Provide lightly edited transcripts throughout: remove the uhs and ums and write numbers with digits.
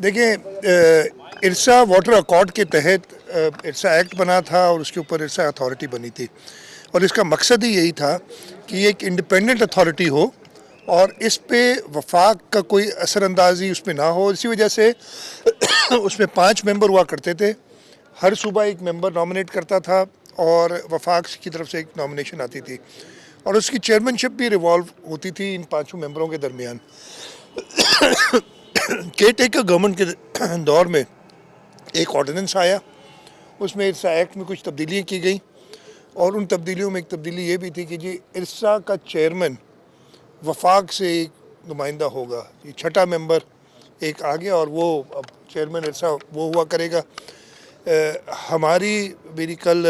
دیکھیں IRSA water accord کے تحت ارسا ایکٹ بنا تھا اور اس کے اوپر ارسا اتھارٹی بنی تھی، اور اس کا مقصد ہی یہی تھا کہ یہ ایک انڈیپینڈنٹ اتھارٹی ہو اور اس پہ وفاق کا کوئی اثر اندازی اس پہ نہ ہو. اسی وجہ سے اس میں 5 ممبر ہوا کرتے تھے، ہر صوبہ ایک ممبر نامنیٹ کرتا تھا اور وفاق کی طرف سے ایک نامنیشن آتی تھی، اور اس کی چیئرمین شپ بھی ریوالو ہوتی تھی ان 5 ممبروں کے درمیان. کیئر ٹیکر گورنمنٹ کے دور میں ایک آرڈیننس آیا، اس میں ارسا ایکٹ میں کچھ تبدیلیاں کی گئیں، اور ان تبدیلیوں میں ایک تبدیلی یہ بھی تھی کہ جی ارسا کا چیئرمین وفاق سے ایک نمائندہ ہوگا. یہ 6واں ممبر ایک آ گیا اور وہ اب چیئرمین ارسا وہ ہوا کرے گا. میری کل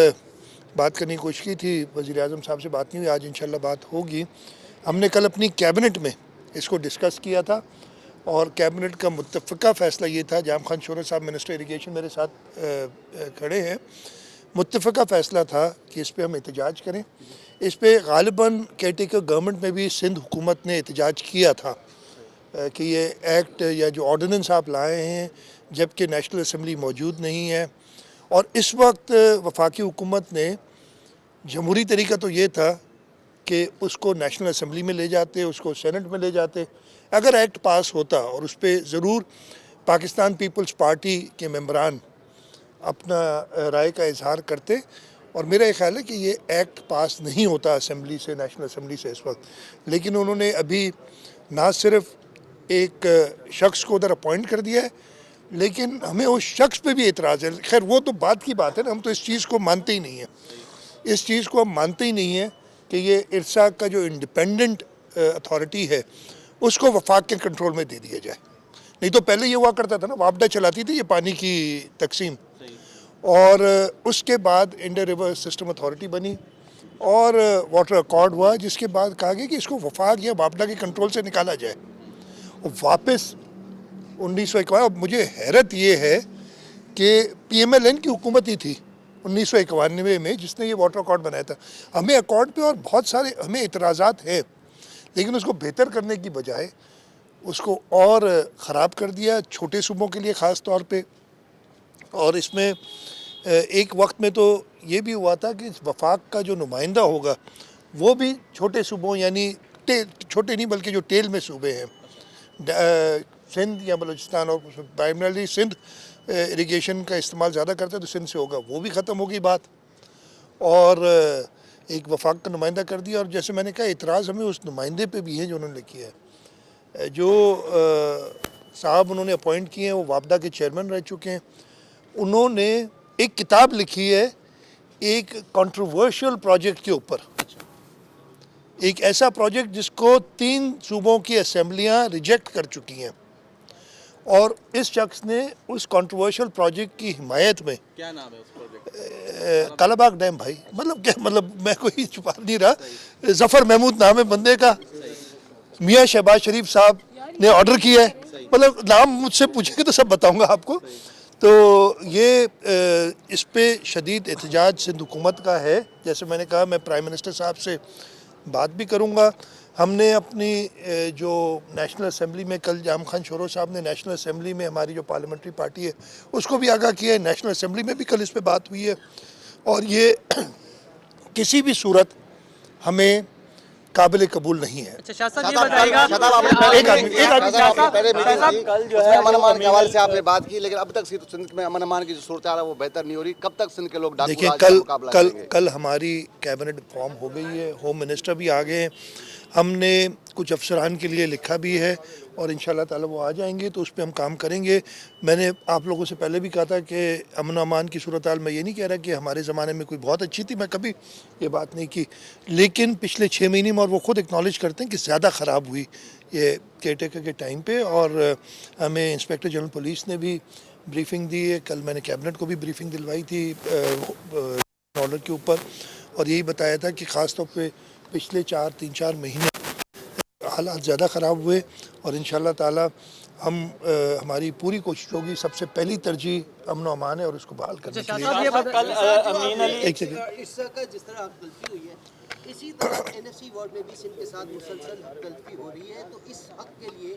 بات کرنے کی کوشش کی تھی، وزیر اعظم صاحب سے بات نہیں ہوئی، آج انشاءاللہ بات ہوگی. ہم نے کل اپنی کیبنٹ میں اس کو ڈسکس کیا تھا، اور کیبنٹ کا متفقہ فیصلہ یہ تھا. جام خان شورا صاحب منسٹر اریگیشن میرے ساتھ کھڑے ہیں. متفقہ فیصلہ تھا کہ اس پہ ہم احتجاج کریں. اس پہ غالباً کیئر ٹیکر گورنمنٹ میں بھی سندھ حکومت نے احتجاج کیا تھا کہ یہ ایکٹ یا جو آرڈیننس آپ لائے ہیں جبکہ نیشنل اسمبلی موجود نہیں ہے. اور اس وقت وفاقی حکومت نے جمہوری طریقہ تو یہ تھا کہ اس کو نیشنل اسمبلی میں لے جاتے، اس کو سینٹ میں لے جاتے. اگر ایکٹ پاس ہوتا اور اس پہ ضرور پاکستان پیپلز پارٹی کے ممبران اپنا رائے کا اظہار کرتے، اور میرا یہ خیال ہے کہ یہ ایکٹ پاس نہیں ہوتا اسمبلی سے، نیشنل اسمبلی سے اس وقت. لیکن انہوں نے ابھی نہ صرف ایک شخص کو ادھر اپوائنٹ کر دیا ہے، لیکن ہمیں اس شخص پہ بھی اعتراض ہے. خیر وہ تو بات کی بات ہے نا، ہم تو اس چیز کو مانتے ہی نہیں ہیں. اس چیز کو ہم مانتے ہی نہیں ہیں کہ یہ ارسا کا جو انڈیپینڈنٹ اتھارٹی ہے اس کو وفاق کے کنٹرول میں دے دیا جائے. نہیں تو پہلے یہ ہوا کرتا تھا نا، وابڈا چلاتی تھی یہ پانی کی تقسیم، اور اس کے بعد انڈین ریور سسٹم اتھارٹی بنی اور واٹر اکارڈ ہوا، جس کے بعد کہا گیا کہ اس کو وفاق یا وابڈا کے کنٹرول سے نکالا جائے. اور واپس 1951، اب مجھے حیرت یہ ہے کہ پی ایم ایل این کی حکومت ہی تھی 1991 میں جس نے یہ واٹر اکارڈ بنایا تھا. ہمیں اکارڈ پہ اور بہت سارے ہمیں اعتراضات ہیں، لیکن اس کو بہتر کرنے کی بجائے اس کو اور خراب کر دیا چھوٹے صوبوں کے لیے خاص طور پہ. اور اس میں ایک وقت میں تو یہ بھی ہوا تھا کہ وفاق کا جو نمائندہ ہوگا وہ بھی چھوٹے صوبوں، یعنی چھوٹے نہیں بلکہ جو ٹیل میں صوبے ہیں، سندھ یا بلوچستان، اور پرائمرلی سندھ اریگیشن کا استعمال زیادہ کرتا ہے تو سندھ سے ہوگا، وہ بھی ختم ہوگی بات. اور ایک وفاق کا نمائندہ کر دیا. اور جیسے میں نے کہا اعتراض ہمیں اس نمائندے پہ بھی ہے جو انہوں نے کیا ہے. جو صاحب انہوں نے اپوائنٹ کیے ہیں وہ وابڈا کے چیئرمین رہ چکے ہیں. انہوں نے ایک کتاب لکھی ہے ایک کنٹروورشل پروجیکٹ کے اوپر، ایک ایسا پروجیکٹ جس کو 3 صوبوں کی اسمبلیاں ریجیکٹ کر چکی ہیں، اور اس شخص نے اس کنٹروورشل پروجیکٹ کی حمایت میں، کیا نام ہے اس پروجیکٹ؟ کالا باغ ڈیم. بھائی مطلب میں کوئی چھپا نہیں رہا، ظفر محمود نام ہے بندے کا، میاں شہباز شریف صاحب نے آرڈر کیا ہے. مطلب نام مجھ سے پوچھیں گے تو سب بتاؤں گا آپ کو. تو یہ اس پہ شدید احتجاج سندھ حکومت کا ہے. جیسے میں نے کہا میں پرائم منسٹر صاحب سے بات بھی کروں گا. ہم نے اپنی جو نیشنل اسمبلی میں کل جام خان شورو صاحب نے نیشنل اسمبلی میں ہماری جو پارلیمنٹری پارٹی ہے اس کو بھی آگاہ کیا ہے. نیشنل اسمبلی میں بھی کل اس پہ بات ہوئی ہے، اور یہ کسی بھی صورت ہمیں قابل قبول نہیں ہے. اچھا شاہ صاحب یہ بتائیے گا، امن امان کے حوالے سے آپ نے بات کی، لیکن اب تک سندھ میں امن امان کی جو صورتحال ہے وہ بہتر نہیں ہو رہی. کب تک سندھ کے لوگ ڈاکو راج کا مقابلہ کریں گے؟ کل ہماری کیبنٹ فارم ہو گئی ہے، ہوم منسٹر بھی آ گئے ہیں. ہم نے کچھ افسران کے لیے لکھا بھی ہے اور انشاءاللہ تعالی وہ آ جائیں گے تو اس پہ ہم کام کریں گے. میں نے آپ لوگوں سے پہلے بھی کہا تھا کہ امن و امان کی صورتحال میں یہ نہیں کہہ رہا کہ ہمارے زمانے میں کوئی بہت اچھی تھی، میں کبھی یہ بات نہیں کی، لیکن پچھلے 6 مہینے میں، اور وہ خود اکنالج کرتے ہیں کہ زیادہ خراب ہوئی یہ کیئر ٹیکر کے ٹائم پہ. اور ہمیں انسپیکٹر جنرل پولیس نے بھی بریفنگ دی ہے. کل میں نے کیبنٹ کو بھی بریفنگ دلوائی تھی آرڈر کے اوپر، اور یہی بتایا تھا کہ خاص طور پہ پچھلے 3-4 مہینے حالات زیادہ خراب ہوئے، اور انشاءاللہ تعالی ہماری پوری کوشش ہوگی. سب سے پہلی ترجیح امن و امان ہے اور اس کو بحال کرنے کے لیے. ایک سیکنڈ، ارسا کا جس طرح غلطی ہوئی ہے اسی طرح این ایف سی وارڈ میں بھی سندھ کے ساتھ مسلسل غلطی ہو رہی ہے، تو اس حق کے لیے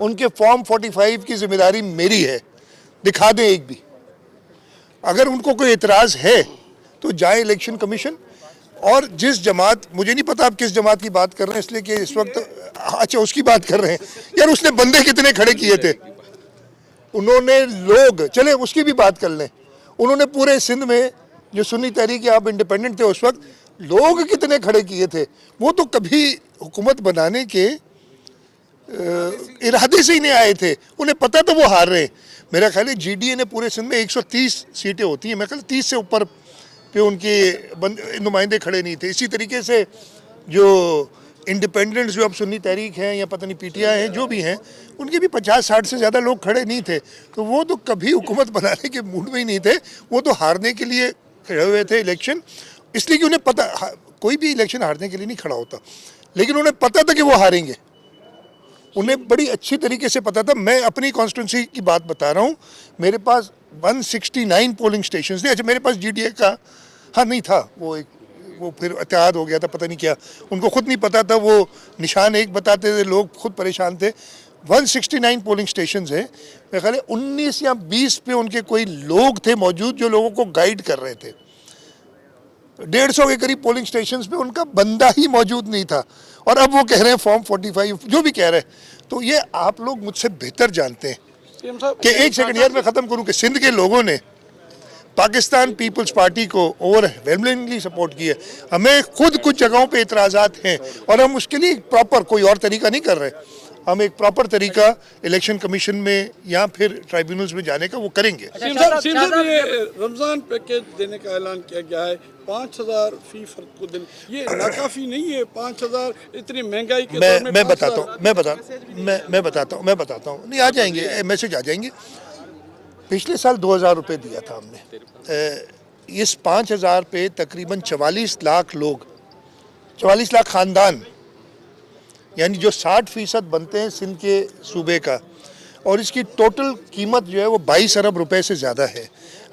ان کے فارم 45 کی ذمہ داری میری ہے, دکھا دیں ایک بھی. اگر ان کو کوئی اعتراض ہے تو جائیں الیکشن کمیشن. اور جس جماعت, مجھے نہیں پتا آپ کس جماعت کی بات کر رہے ہیں, اس لیے کہ اس وقت اچھا اس کی بات کر رہے ہیں. یار اس نے بندے کتنے کھڑے کیے تھے, انہوں نے لوگ, چلے اس کی بھی بات کر لیں, انہوں نے پورے سندھ میں جو سنی تحریک آپ انڈیپینڈنٹ تھے اس وقت, لوگ کتنے کھڑے کیے تھے. وہ تو کبھی حکومت بنانے کے ارادے سے ہی نہیں آئے تھے, انہیں پتا تھا وہ ہار رہے ہیں. میرا خیال ہے جی ڈی اے نے پورے سندھ میں 130 سیٹیں ہوتی ہیں, میرا خیال 30 سے اوپر پہ ان کے نمائندے کھڑے نہیں تھے. اسی طریقے سے جو انڈیپینڈنٹس جو اب سنی تحریک ہیں یا پتہ نہیں پی ٹی آئی ہیں جو بھی ہیں, ان کے بھی 50-60 سے زیادہ لوگ کھڑے نہیں تھے. تو وہ تو کبھی حکومت بنانے کے موڈ میں ہی نہیں تھے, وہ تو ہارنے کے لیے کھڑے ہوئے تھے الیکشن. اس لیے کہ انہیں پتہ, کوئی بھی الیکشن ہارنے کے لیے نہیں کھڑا ہوتا, لیکن انہیں پتہ تھا کہ وہ ہاریں گے. انہیں بڑی اچھی طریقے سے پتا تھا. میں اپنی کانسٹیٹوئنسی کی بات بتا رہا ہوں, میرے پاس 169 پولنگ سٹیشنز تھے. اچھا میرے پاس جی ڈی اے کا نہیں تھا, وہ پھر اتحاد ہو گیا تھا, پتہ نہیں کیا, ان کو خود نہیں پتا تھا, وہ نشان ایک بتاتے تھے, لوگ خود پریشان تھے. 169 پولنگ سٹیشنز ہیں, میرے خیال ہے 19 یا 20 پہ ان کے کوئی لوگ تھے موجود جو لوگوں کو گائیڈ کر رہے تھے. 150 کے قریب پولنگ سٹیشنز پہ ان کا بندہ ہی موجود نہیں تھا. اور اب وہ کہہ رہے ہیں فارم 45 جو بھی کہہ رہے ہیں. تو یہ آپ لوگ مجھ سے بہتر جانتے ہیں کہ ایک سیکنڈ یار میں ختم کروں کہ سندھ کے لوگوں نے پاکستان پیپلز پارٹی کو اوور ویلمنگلی سپورٹ کی ہے. ہمیں خود کچھ جگہوں پہ اعتراضات ہیں اور ہم اس کے لیے پراپر کوئی اور طریقہ نہیں کر رہے. ہم ایک پراپر طریقہ الیکشن کمیشن میں یا پھر ٹرائیبیونلز میں جانے کا وہ کریں گے. رمضان پیکیج دینے کا اعلان کیا گیا ہے, 5,000 فی فرد کو دینے, یہ ناکافی نہیں ہے. 5,000 اتنی مہنگائی کے دور میں میں بتاتا ہوں نہیں آ جائیں گے, میسج آ جائیں گے. پچھلے سال 2,000 روپے دیا تھا ہم نے. اس 5,000 پہ تقریباً 44 لاکھ لوگ, 44 لاکھ خاندان, یعنی جو 60% بنتے ہیں سندھ کے صوبے کا, اور اس کی ٹوٹل قیمت جو ہے وہ 22 ارب روپے سے زیادہ ہے.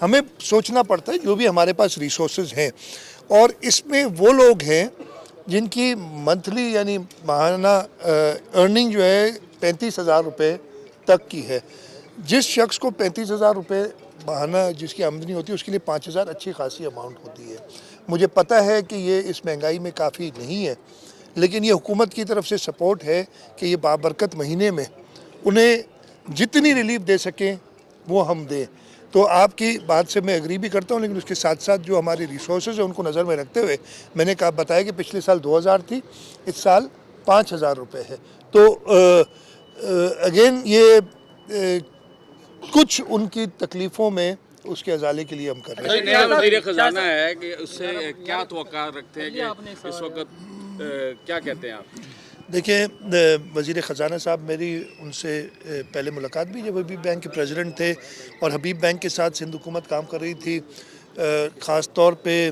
ہمیں سوچنا پڑتا ہے جو بھی ہمارے پاس ریسورسز ہیں, اور اس میں وہ لوگ ہیں جن کی منتھلی یعنی ماہانہ ارننگ جو ہے 35,000 روپے تک کی ہے. جس شخص کو 35,000 روپے ماہانہ جس کی آمدنی ہوتی ہے اس کے لیے 5,000 اچھی خاصی اماؤنٹ ہوتی ہے. مجھے پتہ ہے کہ یہ اس مہنگائی میں کافی نہیں ہے, لیکن یہ حکومت کی طرف سے سپورٹ ہے کہ یہ بابرکت مہینے میں انہیں جتنی ریلیف دے سکیں وہ ہم دیں. تو آپ کی بات سے میں ایگری بھی کرتا ہوں, لیکن اس کے ساتھ ساتھ جو ہماری ریسورسز ہیں ان کو نظر میں رکھتے ہوئے میں نے کہا بتایا کہ پچھلے سال 2,000 تھی, اس سال 5,000 روپے ہے. تو اگین یہ کچھ ان کی تکلیفوں میں اس کے ازالے کے لیے ہم کر رہے ہیں. نیا وزیر خزانہ ہے کہ اس سے کیا توقع رکھتے ہیں کہ اس وقت کیا کہتے ہیں آپ؟ دیکھیں وزیر خزانہ صاحب, میری ان سے پہلے ملاقات بھی جب حبیب بینک کے پریزیڈنٹ تھے اور حبیب بینک کے ساتھ سندھ حکومت کام کر رہی تھی. خاص طور پہ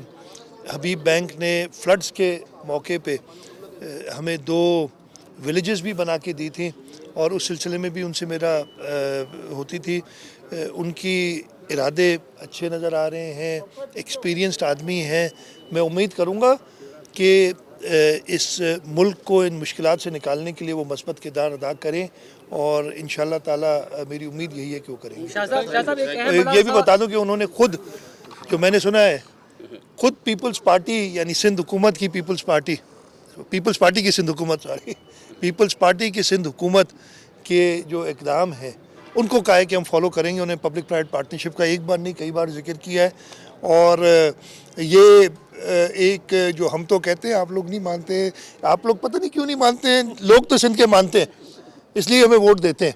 حبیب بینک نے فلڈز کے موقع پہ ہمیں 2 ولیجز بھی بنا کے دی تھیں, اور اس سلسلے میں بھی ان سے میرا ہوتی تھی. ان کی ارادے اچھے نظر آ رہے ہیں, ایکسپیرینسڈ آدمی ہیں. میں امید کروں گا کہ اس ملک کو ان مشکلات سے نکالنے کے لیے وہ مثبت کردار ادا کریں, اور انشاءاللہ تعالی میری امید یہی ہے کہ وہ کریں گے. یہ بھی بتا دوں کہ انہوں نے خود, جو میں نے سنا ہے, خود پیپلز پارٹی یعنی سندھ حکومت کی پیپلز پارٹی کی سندھ حکومت کے جو اقدام ہیں ان کو کہا ہے کہ ہم فالو کریں گے. انہیں پبلک پرائیویٹ پارٹنرشپ کا ایک بار نہیں کئی بار ذکر کیا ہے, اور یہ ایک جو ہم تو کہتے ہیں آپ لوگ نہیں مانتے, آپ لوگ پتہ نہیں کیوں نہیں مانتے ہیں, لوگ تو سندھ کے مانتے ہیں اس لیے ہمیں ووٹ دیتے ہیں.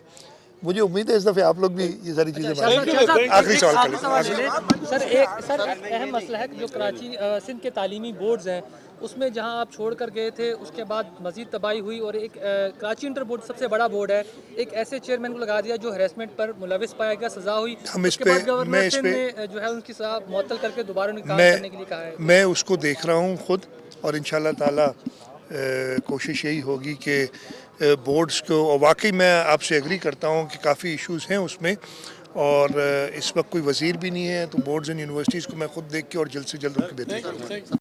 مجھے امید ہے اس دفعہ آپ لوگ بھی یہ ساری چیزیں مانیں. آخری سوال کریں. سر اہم مسئلہ ہے کہ جو کراچی سندھ کے تعلیمی بورڈز ہیں اس میں جہاں آپ چھوڑ کر گئے تھے اس کے بعد مزید تباہی ہوئی, اور ایک کراچی انٹر بورڈ سب سے بڑا بورڈ ہے, ایک ایسے چیئرمین کو لگا دیا جو ہیراسمنٹ پر ملوث پایا گیا, سزا ہوئی, اس کے بعد گورنر سندھ نے جو ہے ان کی سزا معطل کر کے دوبارہ ان کام کرنے کے لیے کہا ہے. میں اس کو دیکھ رہا ہوں خود, اور انشاءاللہ تعالی کوشش یہی ہوگی کہ بورڈز کو, اور واقعی میں آپ سے ایگری کرتا ہوں کہ کافی ایشوز ہیں اس میں, اور اس وقت کوئی وزیر بھی نہیں ہے, تو بورڈز اینڈ یونیورسٹیز کو میں خود دیکھ کے اور جلد سے جلد ان کی بہتری کروں گا.